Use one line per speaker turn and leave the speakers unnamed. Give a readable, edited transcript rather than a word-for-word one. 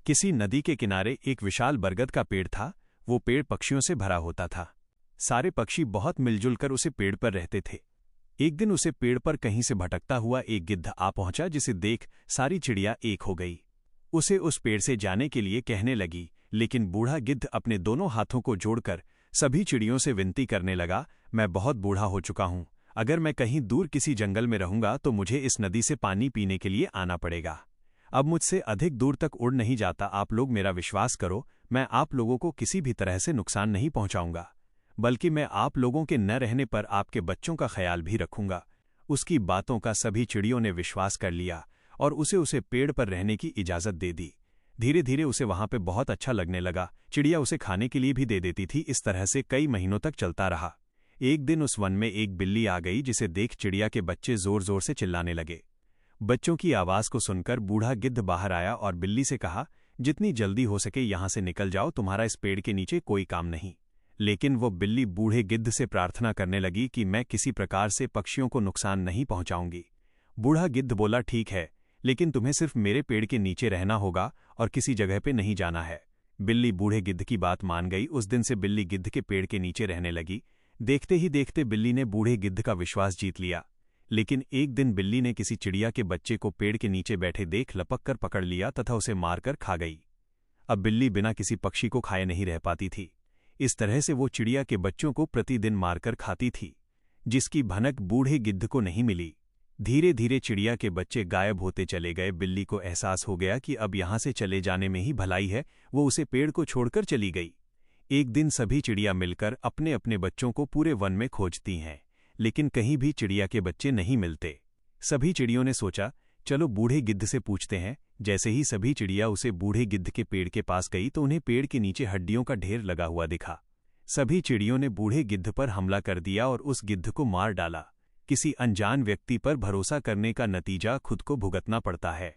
किसी नदी के किनारे एक विशाल बरगद का पेड़ था। वो पेड़ पक्षियों से भरा होता था। सारे पक्षी बहुत मिलजुल कर उसे पेड़ पर रहते थे। एक दिन उसे पेड़ पर कहीं से भटकता हुआ एक गिद्ध आ पहुंचा, जिसे देख सारी चिड़िया एक हो गई। उसे उस पेड़ से जाने के लिए कहने लगी, लेकिन बूढ़ा गिद्ध अपने दोनों हाथों को जोड़कर सभी चिड़ियों से विनती करने लगा, मैं बहुत बूढ़ा हो चुका हूं। अगर मैं कहीं दूर किसी जंगल में रहूंगा तो मुझे इस नदी से पानी पीने के लिए आना पड़ेगा। अब मुझसे अधिक दूर तक उड़ नहीं जाता। आप लोग मेरा विश्वास करो, मैं आप लोगों को किसी भी तरह से नुकसान नहीं पहुंचाऊंगा, बल्कि मैं आप लोगों के न रहने पर आपके बच्चों का ख्याल भी रखूंगा। उसकी बातों का सभी चिड़ियों ने विश्वास कर लिया और उसे पेड़ पर रहने की इजाजत दे दी। धीरे धीरे उसे वहां पे बहुत अच्छा लगने लगा। चिड़िया उसे खाने के लिए भी दे देती थी। इस तरह से कई महीनों तक चलता रहा। एक दिन उस वन में एक बिल्ली आ गई, जिसे देख चिड़िया के बच्चे जोर जोर से चिल्लाने लगे। बच्चों की आवाज को सुनकर बूढ़ा गिद्ध बाहर आया और बिल्ली से कहा, जितनी जल्दी हो सके यहां से निकल जाओ, तुम्हारा इस पेड़ के नीचे कोई काम नहीं। लेकिन वो बिल्ली बूढ़े गिद्ध से प्रार्थना करने लगी कि मैं किसी प्रकार से पक्षियों को नुकसान नहीं पहुंचाऊंगी। बूढ़ा गिद्ध बोला, ठीक है, लेकिन तुम्हें सिर्फ मेरे पेड़ के नीचे रहना होगा और किसी जगह पे नहीं जाना है। बिल्ली बूढ़े गिद्ध की बात मान गई। उस दिन से बिल्ली गिद्ध के पेड़ के नीचे रहने लगी। देखते ही देखते बिल्ली ने बूढ़े गिद्ध का विश्वास जीत लिया। लेकिन एक दिन बिल्ली ने किसी चिड़िया के बच्चे को पेड़ के नीचे बैठे देख लपक कर पकड़ लिया तथा उसे मारकर खा गई। अब बिल्ली बिना किसी पक्षी को खाए नहीं रह पाती थी। इस तरह से वो चिड़िया के बच्चों को प्रतिदिन मारकर खाती थी, जिसकी भनक बूढ़े गिद्ध को नहीं मिली। धीरे धीरे चिड़िया के बच्चे गायब होते चले गए। बिल्ली को एहसास हो गया कि अब यहां से चले जाने में ही भलाई है। वो उसे पेड़ को छोड़कर चली गई। एक दिन सभी चिड़िया मिलकर अपने अपने बच्चों को पूरे वन में खोजती हैं, लेकिन कहीं भी चिड़िया के बच्चे नहीं मिलते। सभी चिड़ियों ने सोचा, चलो बूढ़े गिद्ध से पूछते हैं। जैसे ही सभी चिड़िया उसे बूढ़े गिद्ध के पेड़ के पास गई तो उन्हें पेड़ के नीचे हड्डियों का ढेर लगा हुआ दिखा। सभी चिड़ियों ने बूढ़े गिद्ध पर हमला कर दिया और उस गिद्ध को मार डाला। किसी अनजान व्यक्ति पर भरोसा करने का नतीजा खुद को भुगतना पड़ता है।